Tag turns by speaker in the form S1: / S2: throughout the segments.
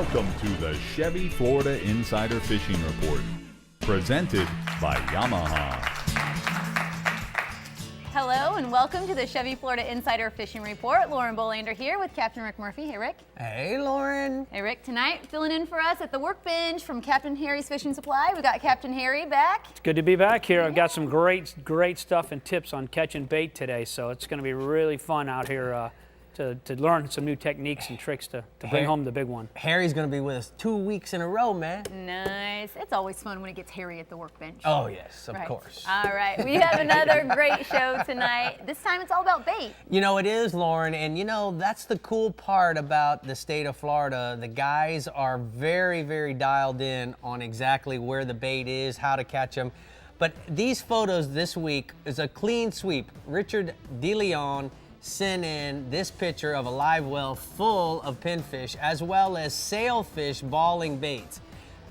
S1: Welcome to the Chevy Florida Insider Fishing Report, presented by Yamaha.
S2: Hello and welcome to the Chevy Florida Insider Fishing Report. Lauren Bolander here with Captain Rick Murphy. Hey, Rick.
S3: Hey, Lauren.
S2: Hey, Rick. Tonight, filling in for us at the workbench from Captain Harry's Fishing Supply. We got Captain Harry back.
S4: It's good to be back here. I've got some great stuff and tips on catching bait today, so it's going to be really fun out here to learn some new techniques and tricks to bring home the big one.
S3: Harry's going to be with us 2 weeks in a row, man.
S2: Nice. It's always fun when it gets hairy at the workbench.
S3: Oh, yes, of course.
S2: All right. We have another great show tonight. This time it's all about bait.
S3: You know, it is, Lauren, and you know, that's the cool part about the state of Florida. The guys are very, very dialed in on exactly where the bait is, how to catch them. But these photos this week is a clean sweep. Richard DeLeon sent in this picture of a live well full of pinfish as well as sailfish balling baits.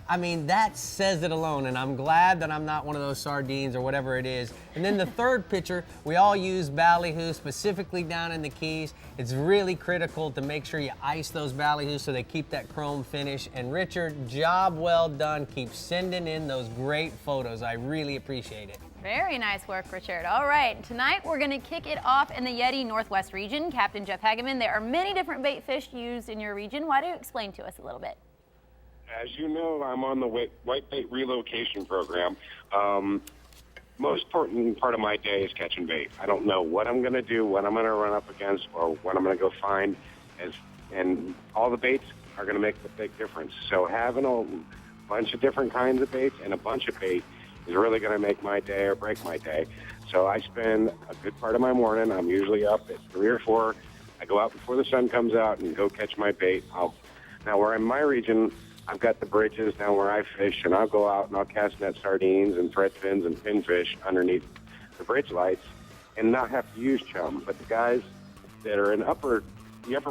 S3: I mean, that says it alone, and I'm glad that I'm not one of those sardines or whatever it is. And then the third picture, we all use ballyhoo, specifically down in the Keys. It's really critical to make sure you ice those ballyhoos so they keep that chrome finish. And Richard, job well done. Keep sending in those great photos. I really appreciate it.
S2: Very nice work, Richard. All right, tonight we're going to kick it off in the Yeti Northwest region. Captain Jeff Hageman, there are many different bait fish used in your region. Why don't you explain to us a little bit?
S5: As you know, I'm on the white bait relocation program. Most important part of my day is catching bait. I don't know what I'm going to do, what I'm going to run up against, or what I'm going to go find. And all the baits are going to make the big difference. So having a bunch of different kinds of baits and a bunch of bait is really going to make my day or break my day. So I spend a good part of my morning. I'm usually up at 3 or 4. I go out before the sun comes out and go catch my bait. Now, where in my region, I've got the bridges down where I fish, and I'll go out and I'll cast net sardines and thread fins and pinfish underneath the bridge lights and not have to use chum. But the guys that are in the upper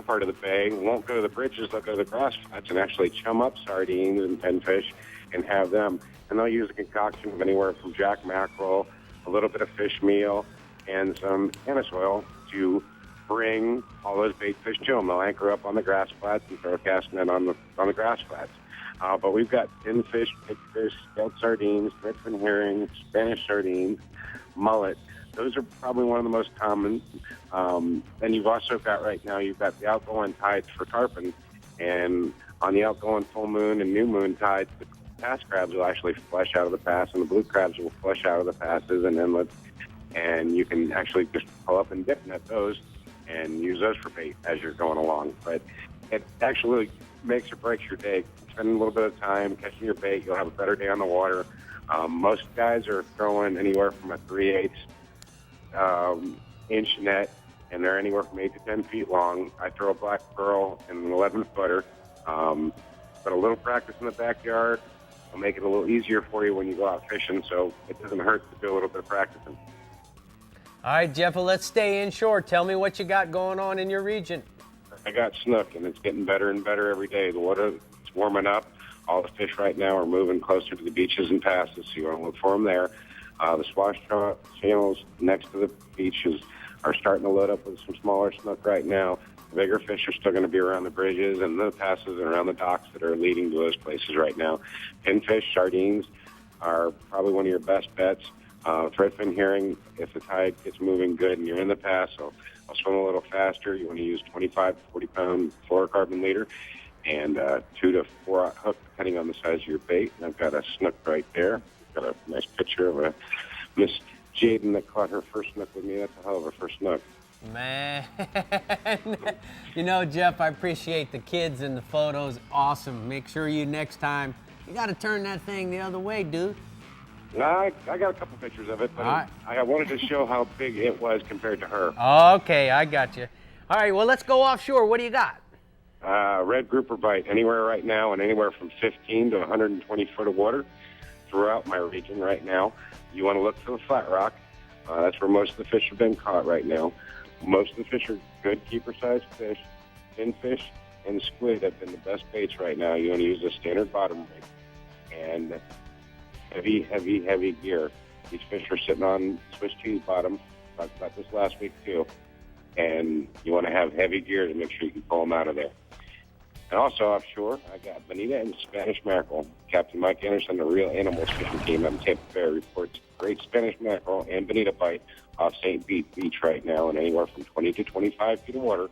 S5: part of the bay won't go to the bridges. They'll go to the grass flats and actually chum up sardines and pinfish and have them. And they'll use a concoction of anywhere from jack mackerel, a little bit of fish meal, and some anise oil to bring all those bait fish to them. They'll anchor up on the grass flats and throw a cast net on the grass flats. But we've got pinfish, pigfish, scalloped sardines, redfin herring, Spanish sardines, mullet. Those are probably one of the most common. And you've also got right now, you've got the outgoing tides for tarpon. And on the outgoing full moon and new moon tides, the pass crabs will actually flush out of the pass, and the blue crabs will flush out of the passes and inlets. And you can actually just pull up and dip net those and use those for bait as you're going along. But it actually makes or breaks your day. Spend a little bit of time catching your bait, you'll have a better day on the water. Most guys are throwing anywhere from a 3/8 inch net, and they're anywhere from 8 to 10 feet long. I throw a black pearl and an 11-footer. But a little practice in the backyard will make it a little easier for you when you go out fishing, so it doesn't hurt to do a little bit of practicing.
S3: All right, Jeff, well, let's stay inshore. Tell me what you got going on in your region.
S5: I got snook, and it's getting better and better every day. The water is warming up. All the fish right now are moving closer to the beaches and passes, so you want to look for them there. The swash channels next to the beaches are starting to load up with some smaller snook right now. The bigger fish are still going to be around the bridges and the passes and around the docks that are leading to those places right now. Pinfish, sardines are probably one of your best bets. Threadfin herring, if the tide gets moving good and you're in the pass, so I'll swim a little faster. You want to use 25 to 40-pound fluorocarbon leader and 2 to 4 hook, depending on the size of your bait. And I've got a snook right there. Got a nice picture of a Miss Jaden that caught her first snook with me. That's a hell of a first snook.
S3: Man, you know, Jeff, I appreciate the kids and the photos. Awesome. Make sure you next time, you got to turn that thing the other way, dude.
S5: I got a couple pictures of it, but
S3: right.
S5: I wanted to show how big it was compared to her.
S3: Okay, I got you. All right, well, let's go offshore. What do you got?
S5: Red grouper bite anywhere right now, and anywhere from 15 to 120 foot of water throughout my region right now. You want to look for the flat rock. That's where most of the fish have been caught right now. Most of the fish are good keeper-sized fish. Pinfish and squid have been the best baits right now. You want to use a standard bottom rig and heavy, heavy, heavy gear. These fish are sitting on Swiss cheese bottom. Talked about this last week too. And you want to have heavy gear to make sure you can pull them out of there. And also offshore, I got bonita and Spanish mackerel. Captain Mike Anderson, the Real Animals Fishing Team on Tampa Bay, reports great Spanish mackerel and bonita bite off St. Pete Beach right now in anywhere from 20 to 25 feet of water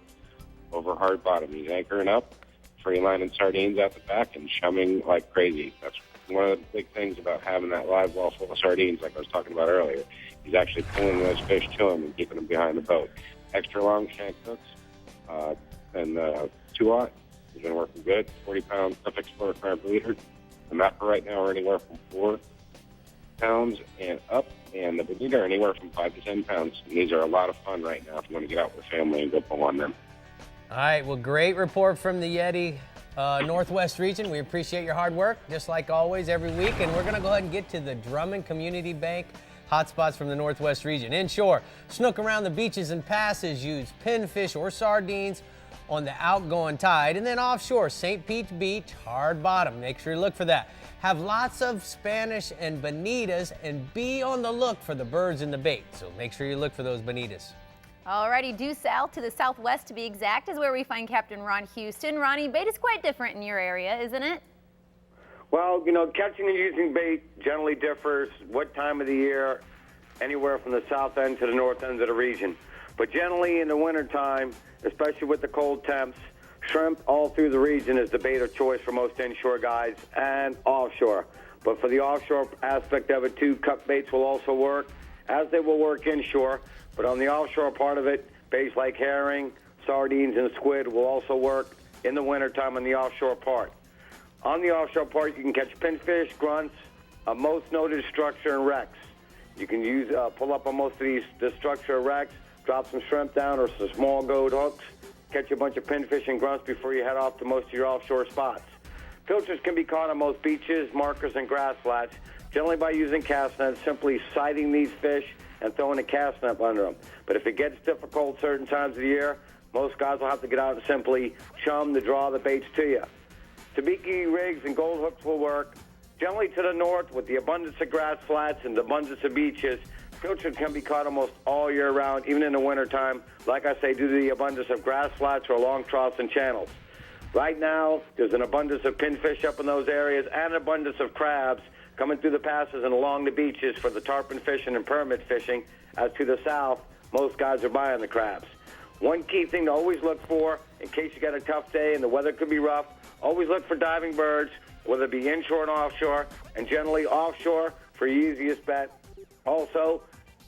S5: over hard bottom. He's anchoring up, free line and sardines out the back, and chumming like crazy. That's one of the big things about having that live well full of sardines, like I was talking about earlier. He's actually pulling those fish to him and keeping them behind the boat. Extra long shank hooks and 2-aught. He's been working good. 40-pound Tough Explorer carp leader. The mackerel right now are anywhere from 4 pounds and up, and the bonita are anywhere from 5 to 10 pounds. And these are a lot of fun right now if you want to get out with family and go pull on them.
S3: All right, well, great report from the Yeti Northwest region. We appreciate your hard work, just like always, every week. And we're going to go ahead and get to the Drummond Community Bank hotspots from the Northwest region. Inshore, snook around the beaches and passes, use pinfish or sardines on the outgoing tide. And then offshore, St. Pete Beach, hard bottom. Make sure you look for that. Have lots of Spanish and bonitas, and be on the look for the birds in the bait. So make sure you look for those bonitas.
S2: Alrighty, due south to the southwest to be exact is where we find Captain Ron Houston. Ronnie, bait is quite different in your area, isn't it?
S6: Well, catching and using bait generally differs what time of the year, anywhere from the south end to the north end of the region. But generally in the wintertime, especially with the cold temps, shrimp all through the region is the bait of choice for most inshore guys and offshore. But for the offshore aspect of it too, cut baits will also work, as they will work inshore. But on the offshore part of it, baits like herring, sardines, and squid will also work in the wintertime on the offshore part. On the offshore part, you can catch pinfish, grunts, a most noted structure, and wrecks. You can use pull up on most of the structure wrecks, drop some shrimp down or some small goat hooks, catch a bunch of pinfish and grunts before you head off to most of your offshore spots. Pilchards can be caught on most beaches, markers, and grass flats, generally by using cast nets, simply sighting these fish and throwing a cast net under them. But if it gets difficult certain times of the year, most guys will have to get out and simply chum to draw the baits to you. Sabiki rigs and gold hooks will work. Generally to the north, with the abundance of grass flats and the abundance of beaches, pilchard can be caught almost all year round, even in the wintertime, like I say, due to the abundance of grass flats or along troughs and channels. Right now, there's an abundance of pinfish up in those areas and an abundance of crabs coming through the passes and along the beaches for the tarpon fishing and permit fishing. As to the south, most guys are buying the crabs. One key thing to always look for, in case you got a tough day and the weather could be rough, always look for diving birds, whether it be inshore and offshore, and generally offshore for your easiest bet. Also,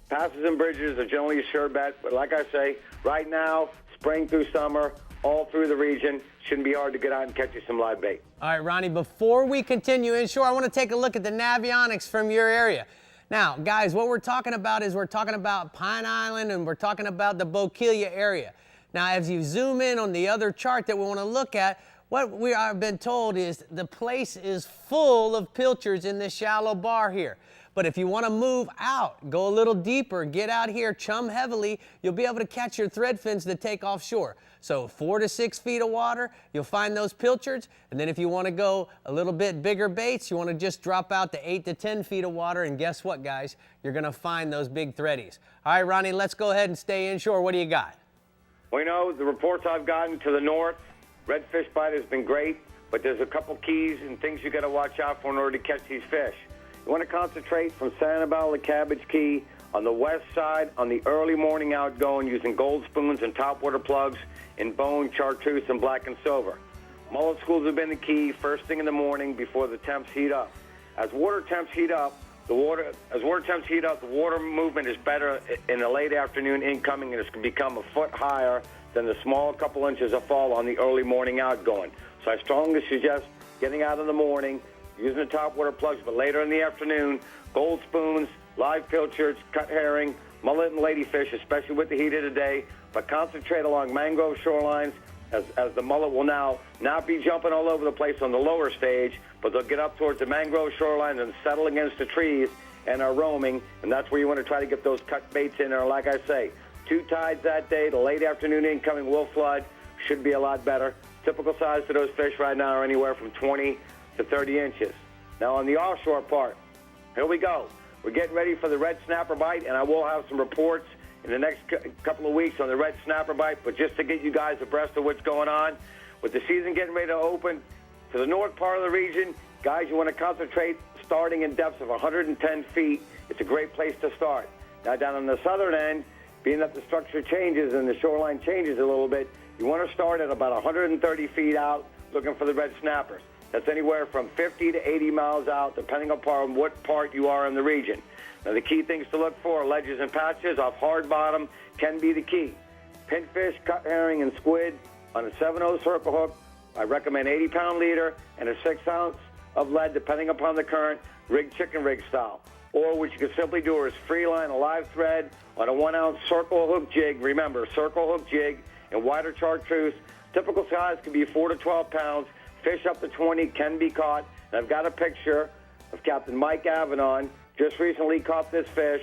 S6: passes and bridges are generally a sure bet, but like I say, right now, spring through summer, all through the region, shouldn't be hard to get out and catch you some live bait.
S3: All right, Ronnie, before we continue inshore, I want to take a look at the navionics from your area. Now, guys, what we're talking about is we're talking about Pine Island and we're talking about the Bokeelia area. Now, as you zoom in on the other chart that we want to look at, what we have been told is the place is full of pilchards in this shallow bar here. But if you want to move out, go a little deeper, get out here, chum heavily, you'll be able to catch your thread fins that take offshore. So 4 to 6 feet of water, you'll find those pilchards. And then if you want to go a little bit bigger baits, you want to just drop out to 8 to 10 feet of water. And guess what, guys? You're going to find those big threadies. All right, Ronnie, let's go ahead and stay inshore. What do you got?
S6: Well, the reports I've gotten to the north, redfish bite has been great, but there's a couple keys and things you got to watch out for in order to catch these fish. You want to concentrate from Sanibel to Cabbage Key on the west side on the early morning outgoing using gold spoons and topwater plugs in bone, chartreuse, and black and silver. Mullet schools have been the key first thing in the morning before the temps heat up. As water temps heat up, the water movement is better in the late afternoon incoming, and it's going to become a foot higher than the small couple inches of fall on the early morning outgoing. So I strongly suggest getting out in the morning, using the topwater plugs, but later in the afternoon, gold spoons, live pilchards, cut herring, mullet and ladyfish, especially with the heat of the day, but concentrate along mangrove shorelines as the mullet will now not be jumping all over the place on the lower stage, but they'll get up towards the mangrove shoreline and settle against the trees and are roaming, and that's where you want to try to get those cut baits in there. Like I say, 2 tides that day, the late afternoon incoming will flood, should be a lot better. Typical size for those fish right now are anywhere from 20 to 30 inches. Now on the offshore part, here we go. We're getting ready for the red snapper bite, and I will have some reports in the next couple of weeks on the red snapper bite, but just to get you guys abreast of what's going on, With the season getting ready to open, to the north part of the region, guys, you want to concentrate starting in depths of 110 feet. It's a great place to start. Now, down on the southern end, being that the structure changes and the shoreline changes a little bit, you want to start at about 130 feet out looking for the red snappers. That's anywhere from 50 to 80 miles out, depending upon what part you are in the region. Now, the key things to look for, ledges and patches off hard bottom can be the key. Pinfish, cut herring, and squid on a 7/0 circle hook. I recommend 80-pound leader and a 6-ounce of lead, depending upon the current, rigged chicken rig style. Or what you can simply do is free line a live thread on a 1-ounce circle hook jig. Remember, circle hook jig and wider chartreuse. Typical size can be 4 to 12 pounds. Fish up to 20 can be caught. And I've got a picture of Captain Mike Avanon. Just recently caught this fish,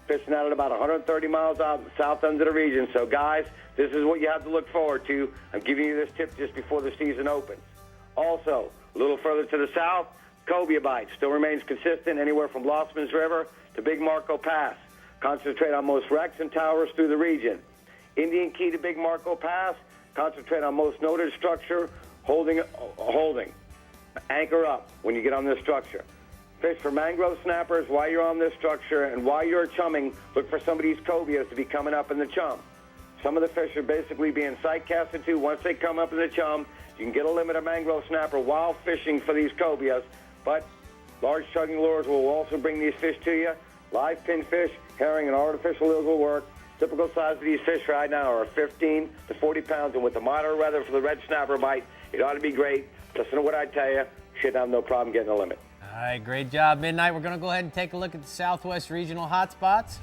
S6: fishing out at about 130 miles out in the south end of the region. So, guys, this is what you have to look forward to. I'm giving you this tip just before the season opens. Also, a little further to the south, cobia bite still remains consistent anywhere from Lossman's River to Big Marco Pass. Concentrate on most wrecks and towers through the region. Indian Key to Big Marco Pass, concentrate on most noted structure, holding. Anchor up when you get on this structure. Fish for mangrove snappers while you're on this structure, and while you're chumming, look for some of these cobias to be coming up in the chum. Some of the fish are basically being sight casted to. Once they come up in the chum, you can get a limit of mangrove snapper while fishing for these cobias, but large chugging lures will also bring these fish to you. Live pinfish, herring, and artificial lures will work. Typical size of these fish right now are 15 to 40 pounds, and with the moderate weather for the red snapper bite, it ought to be great. Listen to what I tell you. Should have no problem getting a limit.
S3: All right, great job, Midnight. We're going to go ahead and take a look at the Southwest regional hotspots.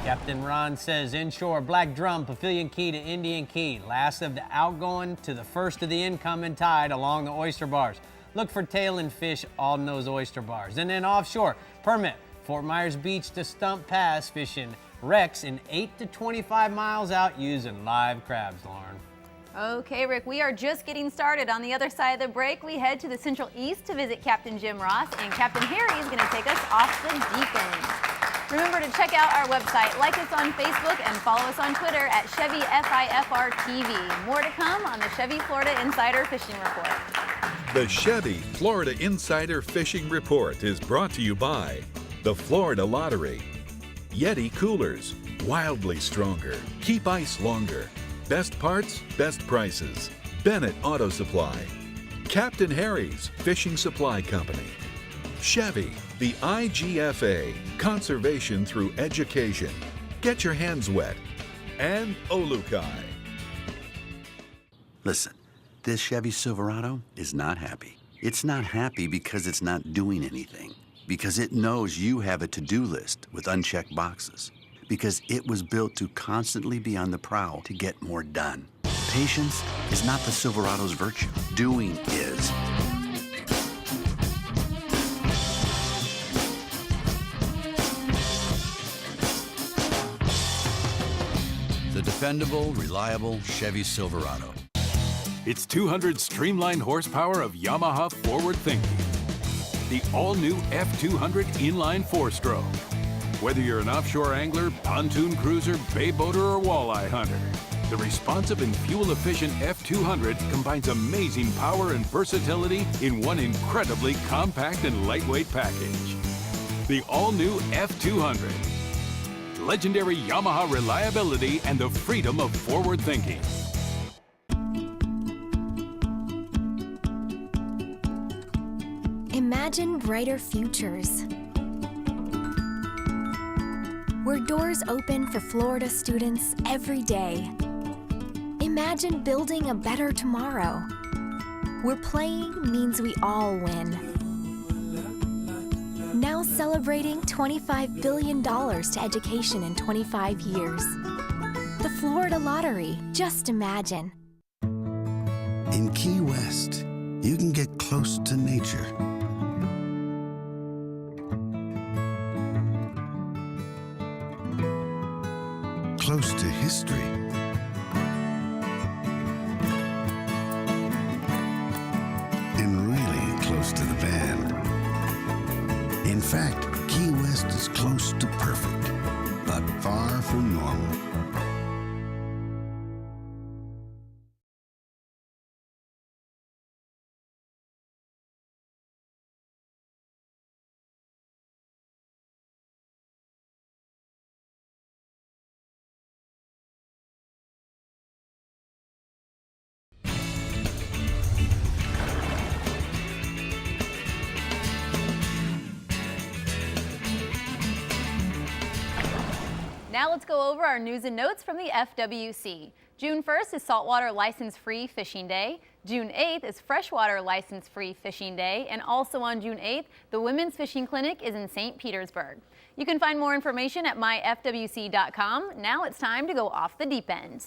S3: Captain Ron says inshore, Black Drum, Pavilion Key to Indian Key. Last of the outgoing to the first of the incoming tide along the oyster bars. Look for tail and fish on those oyster bars. And then offshore, Permit, Fort Myers Beach to Stump Pass, fishing wrecks in 8 to 25 miles out using live crabs, Lauren.
S2: Okay, Rick, we are just getting started. On the other side of the break, we head to the Central East to visit Captain Jim Ross, and Captain Harry is going to take us off the deep end. Remember to check out our website, like us on Facebook, and follow us on Twitter at Chevy FIFR TV. More to come on the Chevy Florida Insider Fishing Report.
S1: The Chevy Florida Insider Fishing Report is brought to you by the Florida Lottery, Yeti Coolers, wildly stronger, keep ice longer, best parts, best prices, Bennett Auto Supply, Captain Harry's Fishing Supply Company, Chevy, the IGFA, conservation through education, get your hands wet, and Olukai.
S7: Listen, this Chevy Silverado is not happy. It's not happy because it's not doing anything, because it knows you have a to-do list with unchecked boxes, because it was built to constantly be on the prowl to get more done. Patience is not the Silverado's virtue. Doing is. The dependable, reliable Chevy Silverado.
S8: It's 200 streamlined horsepower of Yamaha forward thinking. The all-new F200 inline 4-stroke. Whether you're an offshore angler, pontoon cruiser, bay boater, or walleye hunter, the responsive and fuel-efficient F200 combines amazing power and versatility in one incredibly compact and lightweight package. The all-new F200. Legendary Yamaha reliability and the freedom of forward thinking.
S9: Imagine brighter futures, where doors open for Florida students every day. Imagine building a better tomorrow, where playing means we all win. Now celebrating $25 billion to education in 25 years. The Florida Lottery, just imagine.
S7: In Key West, you can get close to nature. Close to history. And really close to the band. In fact, Key West is close to perfect, but far from normal.
S2: Now let's go over our news and notes from the FWC. June 1st is Saltwater License-Free Fishing Day. June 8th is Freshwater License-Free Fishing Day. And also on June 8th, the Women's Fishing Clinic is in St. Petersburg. You can find more information at myfwc.com. Now it's time to go off the deep end.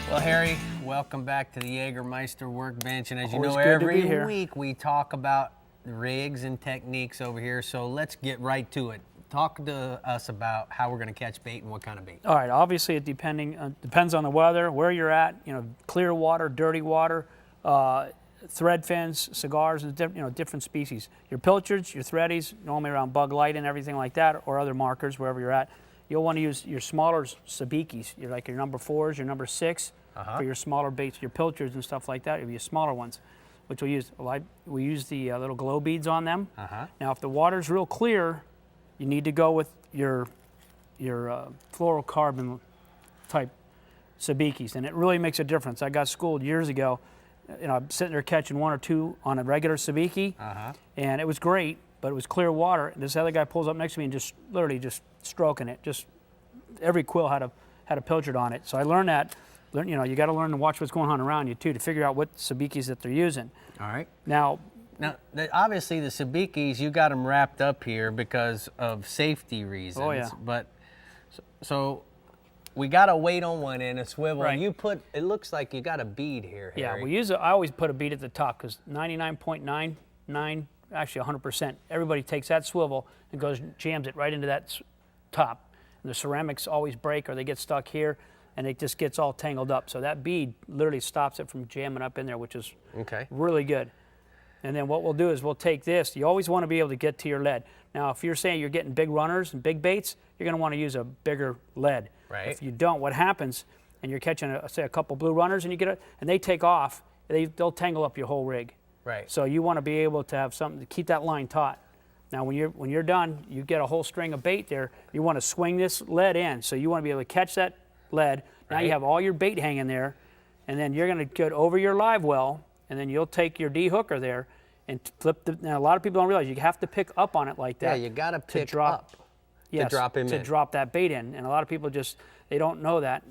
S3: Well, Harry, welcome back to the Jägermeister Workbench. And as you
S4: Always
S3: know,
S4: good to be
S3: every
S4: here.
S3: week we talk about rigs and techniques over here. So let's get right to it. Talk to us about how we're going to catch bait and what kind of bait.
S4: All right, obviously it depends on the weather, where you're at, clear water, dirty water, thread fins, cigars, and different species. Your pilchards, your threadies, normally around bug light and everything like that, or other markers, wherever you're at. You'll want to use your smaller sabikis, like your number 4s, your number 6, for your smaller baits, your pilchards and stuff like that. It'll be your smaller ones, which we use. We use the little glow beads on them. Now, if the water's real clear, you need to go with your fluorocarbon type sabikis, and it really makes a difference. I got schooled years ago. I'm sitting there catching 1 or 2 on a regular sabiki, and it was great, but it was clear water. And this other guy pulls up next to me and just literally just stroking it. Just every quill had a pilchard on it. So I learned that. You got to learn to watch what's going on around you too to figure out what sabikis that they're using.
S3: All right.
S4: Now,
S3: obviously the sabikis, you got them wrapped up here because of safety reasons.
S4: Oh, yeah.
S3: But so we got a weight on one end, a swivel.
S4: Right.
S3: You put, it looks like you got a bead here, Harry.
S4: yeah, I always put a bead at the top because 99.99, actually 100%, everybody takes that swivel and jams it right into that top. And the ceramics always break or they get stuck here and it just gets all tangled up. So that bead literally stops it from jamming up in there, which is really good. And then what we'll do is we'll take this. You always want to be able to get to your lead. Now, if you're saying you're getting big runners and big baits, you're going to want to use a bigger lead.
S3: Right.
S4: If you don't, what happens, and you're catching, say, a couple blue runners, and and they take off, they'll tangle up your whole rig.
S3: Right.
S4: So you want to be able to have something to keep that line taut. Now, when you're done, you get a whole string of bait there. You want to swing this lead in, so you want to be able to catch that lead. Now you have all your bait hanging there, and then you're going to get over your live well, and then you'll take your D-hooker there and flip the. Now, a lot of people don't realize you have to pick up on it like that.
S3: Yeah, you got to pick
S4: drop,
S3: up
S4: yes,
S3: to drop him
S4: to
S3: in.
S4: drop that bait in, and a lot of people they don't know that,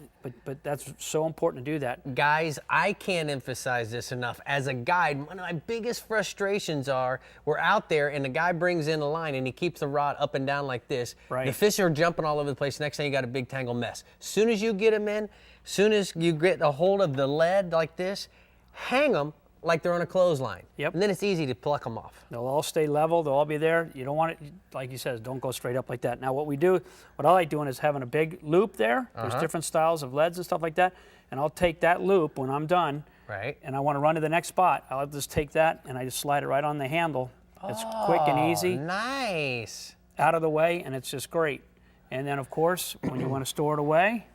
S4: but that's so important to do that.
S3: Guys, I can't emphasize this enough. As a guide, one of my biggest frustrations are we're out there and the guy brings in a line and he keeps the rod up and down like this.
S4: Right.
S3: The fish are jumping all over the place. Next thing you got a big tangled mess. Soon as you get them in, soon as you get a hold of the lead like this, hang them like they're on a clothesline.
S4: Yep.
S3: And then it's easy to pluck them off.
S4: They'll all stay level. They'll all be there. You don't want it, like you said, don't go straight up like that. Now, what I like doing is having a big loop there. There's different styles of leads and stuff like that. And I'll take that loop when I'm done.
S3: Right.
S4: And I want to run to the next spot. I'll just take that and I just slide it right on the handle. It's quick and easy.
S3: Nice.
S4: Out of the way, and it's just great. And then, of course, when you want to store it away,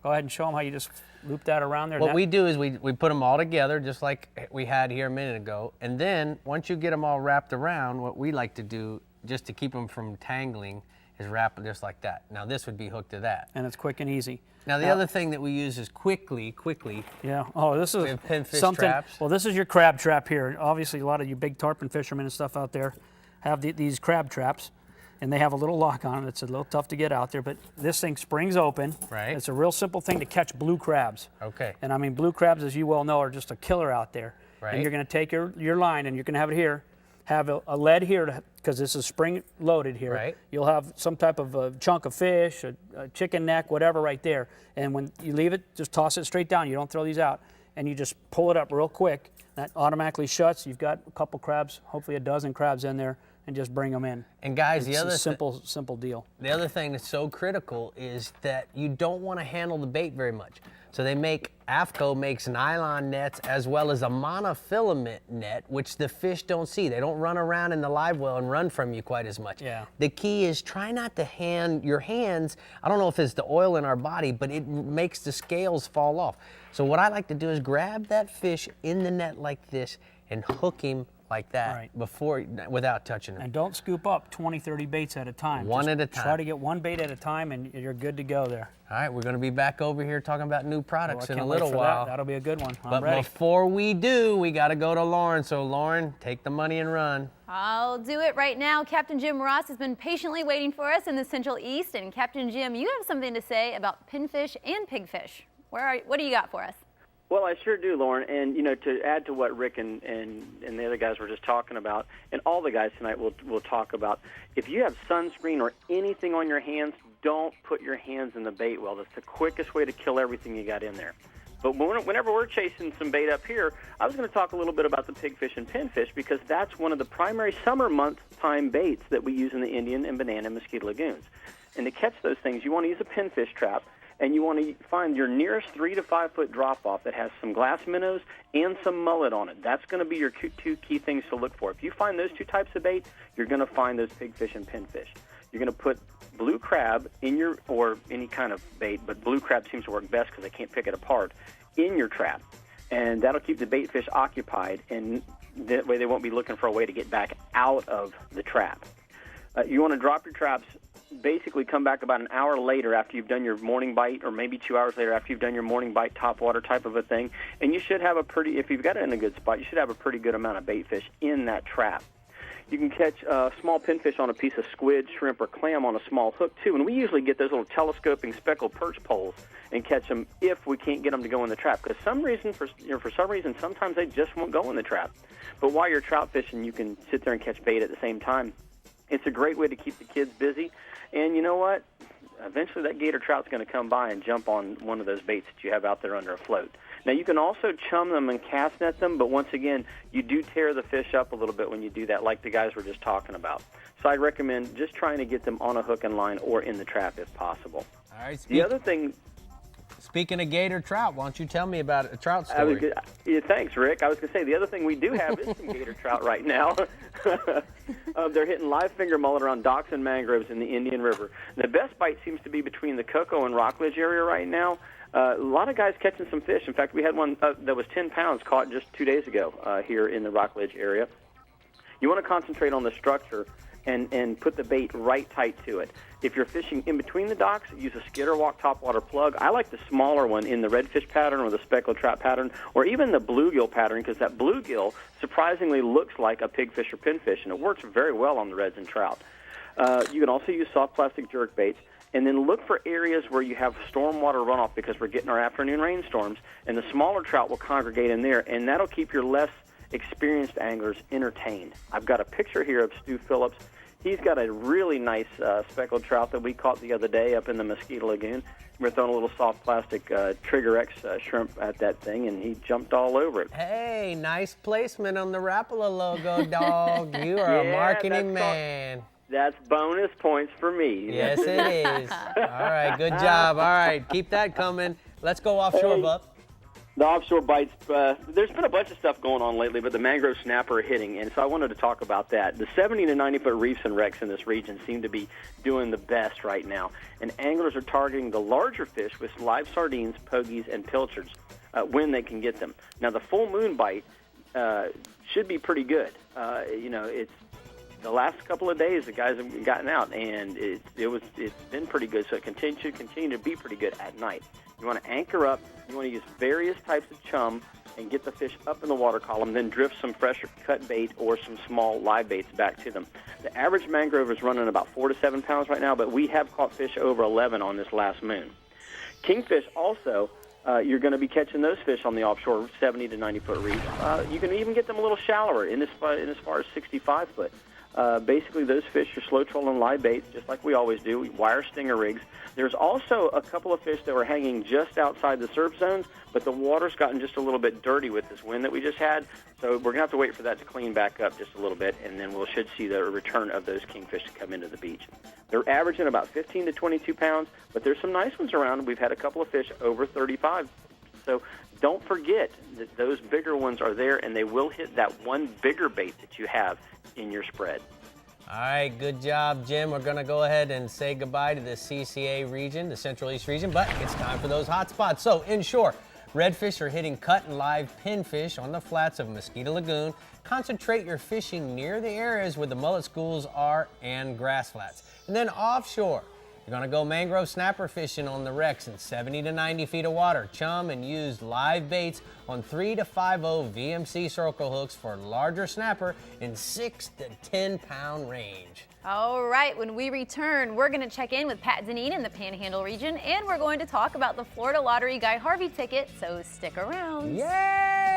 S4: go ahead and show them how you just loop that around there.
S3: What we do is we put them all together just like we had here a minute ago. And then once you get them all wrapped around, what we like to do just to keep them from tangling is wrap it just like that. Now this would be hooked to that.
S4: And it's quick and easy.
S3: Now the other thing that we use is quickly.
S4: Yeah. Oh, this is
S3: have pinfish
S4: something.
S3: traps.
S4: Well, this is your crab trap here. Obviously, a lot of you big tarpon fishermen and stuff out there have these crab traps. And they have a little lock on it. It's a little tough to get out there, but this thing springs open.
S3: Right.
S4: It's a real simple thing to catch blue crabs.
S3: Okay.
S4: And I mean, blue crabs, as you well know, are just a killer out there.
S3: Right.
S4: And you're going to take your line, and you're going to have it here, have a lead here, because this is spring loaded here.
S3: Right.
S4: You'll have some type of a chunk of fish, a chicken neck, whatever right there. And when you leave it, just toss it straight down. You don't throw these out. And you just pull it up real quick. That automatically shuts. You've got a couple crabs, hopefully a dozen crabs in there, and just bring them in.
S3: And guys,
S4: it's a simple deal.
S3: The other thing that's so critical is that you don't want to handle the bait very much. So AFCO makes nylon nets as well as a monofilament net, which the fish don't see. They don't run around in the live well and run from you quite as much.
S4: Yeah.
S3: The key is try not to your hands, I don't know if it's the oil in our body, but it makes the scales fall off. So what I like to do is grab that fish in the net like this and hook him like that
S4: Right.
S3: before, without touching them.
S4: And don't scoop up 20, 30 baits at a time.
S3: One
S4: Just
S3: at a time.
S4: Try to get one bait at a time, and you're good to go there.
S3: All right, we're going to be back over here talking about new
S4: Well,
S3: products
S4: I
S3: in
S4: can't
S3: a
S4: wait
S3: little
S4: for
S3: while.
S4: That'll be a good one. I'm
S3: But
S4: ready.
S3: before we do, we got to go to Lauren. So, Lauren, take the money and run.
S2: I'll do it right now. Captain Jim Ross has been patiently waiting for us in the Central East. And Captain Jim, you have something to say about pinfish and pigfish. What do you got for us?
S10: Well, I sure do, Lauren. And, to add to what Rick and the other guys were just talking about, and all the guys tonight will talk about, if you have sunscreen or anything on your hands, don't put your hands in the bait well. That's the quickest way to kill everything you got in there. But whenever we're chasing some bait up here, I was going to talk a little bit about the pigfish and pinfish because that's one of the primary summer month time baits that we use in the Indian and Banana and Mesquite lagoons. And to catch those things, you want to use a pinfish trap, and you want to find your nearest 3 to 5 foot drop-off that has some glass minnows and some mullet on it. That's going to be your two key things to look for. If you find those two types of bait, you're going to find those pigfish and pinfish. You're going to put blue crab in your, or any kind of bait, but blue crab seems to work best because I can't pick it apart, in your trap. And that'll keep the bait fish occupied, and that way they won't be looking for a way to get back out of the trap. You want to drop your traps, basically come back about an hour later after you've done your morning bite, or maybe 2 hours later after you've done your morning bite, top water type of a thing, and you should have a pretty, if you've got it in a good spot, you should have a pretty good amount of bait fish in that trap. You can catch small pinfish on a piece of squid, shrimp, or clam on a small hook, too. And we usually get those little telescoping speckled perch poles and catch them if we can't get them to go in the trap. Because for some reason, sometimes they just won't go in the trap. But while you're trout fishing, you can sit there and catch bait at the same time. It's a great way to keep the kids busy. And you know what? Eventually that gator trout's going to come by and jump on one of those baits that you have out there under a float. Now, you can also chum them and cast net them, but once again, you do tear the fish up a little bit when you do that, like the guys were just talking about. So I'd recommend just trying to get them on a hook and line or in the trap if possible.
S3: All right.
S10: The other thing...
S3: Speaking of gator trout, why don't you tell me about a trout story?
S10: Thanks, Rick. I was going to say, the other thing we do have is some gator trout right now. They're hitting live finger mullet around docks and mangroves in the Indian River. The best bite seems to be between the Cocoa and Rockledge area right now. A lot of guys catching some fish. In fact, we had one that was 10 pounds caught just 2 days ago here in the Rockledge area. You want to concentrate on the structure and put the bait right tight to it. If you're fishing in between the docks, use a skid or walk topwater plug. I like the smaller one in the redfish pattern or the speckled trout pattern or even the bluegill pattern because that bluegill surprisingly looks like a pigfish or pinfish, and it works very well on the reds and trout. You can also use soft plastic jerk baits. And then look for areas where you have stormwater runoff because we're getting our afternoon rainstorms, and the smaller trout will congregate in there, and that'll keep your less experienced anglers entertained. I've got a picture here of Stu Phillips. He's got a really nice speckled trout that we caught the other day up in the Mesquite Lagoon. We're throwing a little soft plastic Trigger X shrimp at that thing, and he jumped all over it.
S3: Hey, nice placement on the Rapala logo, dog. You are a marketing man.
S10: That's bonus points for me.
S3: Yes, it is. All right, good job. All right, keep that coming. Let's go offshore, Bup.
S10: The offshore bites, there's been a bunch of stuff going on lately, but the mangrove snapper are hitting, and so I wanted to talk about that. The 70 to 90-foot reefs and wrecks in this region seem to be doing the best right now, and anglers are targeting the larger fish with live sardines, pogies, and pilchards when they can get them. Now, the full moon bite should be pretty good. It's the last couple of days the guys have gotten out, and it's been pretty good, so it should continue to be pretty good at night. You want to anchor up, you want to use various types of chum and get the fish up in the water column, then drift some fresh cut bait or some small live baits back to them. The average mangrove is running about 4 to 7 pounds right now, but we have caught fish over 11 on this last moon. Kingfish also, you're going to be catching those fish on the offshore 70 to 90-foot reefs. You can even get them a little shallower, in as far as 65 foot. Basically, those fish are slow trolling live baits, just like we always do. We wire stinger rigs. There's also a couple of fish that were hanging just outside the surf zones, but the water's gotten just a little bit dirty with this wind that we just had. So we're going to have to wait for that to clean back up just a little bit, and then we should see the return of those kingfish to come into the beach. They're averaging about 15 to 22 pounds, but there's some nice ones around. We've had a couple of fish over 35. So don't forget that those bigger ones are there, and they will hit that one bigger bait that you have in your spread.
S3: All right, good job, Jim. We're going to go ahead and say goodbye to the CCA region, the Central East region, but it's time for those hot spots. So, inshore, Redfish are hitting cut and live pinfish on the flats of Mosquito Lagoon. Concentrate your fishing near the areas where the mullet schools are and grass flats. And then offshore, you're going to go mangrove snapper fishing on the wrecks in 70 to 90 feet of water. Chum and use live baits on 3 to 5/0 VMC circle hooks for larger snapper in 6 to 10 pound range.
S2: All right, when we return, we're going to check in with Pat Zanine in the Panhandle region, and we're going to talk about the Florida Lottery Guy Harvey ticket, so stick around.
S3: Yay!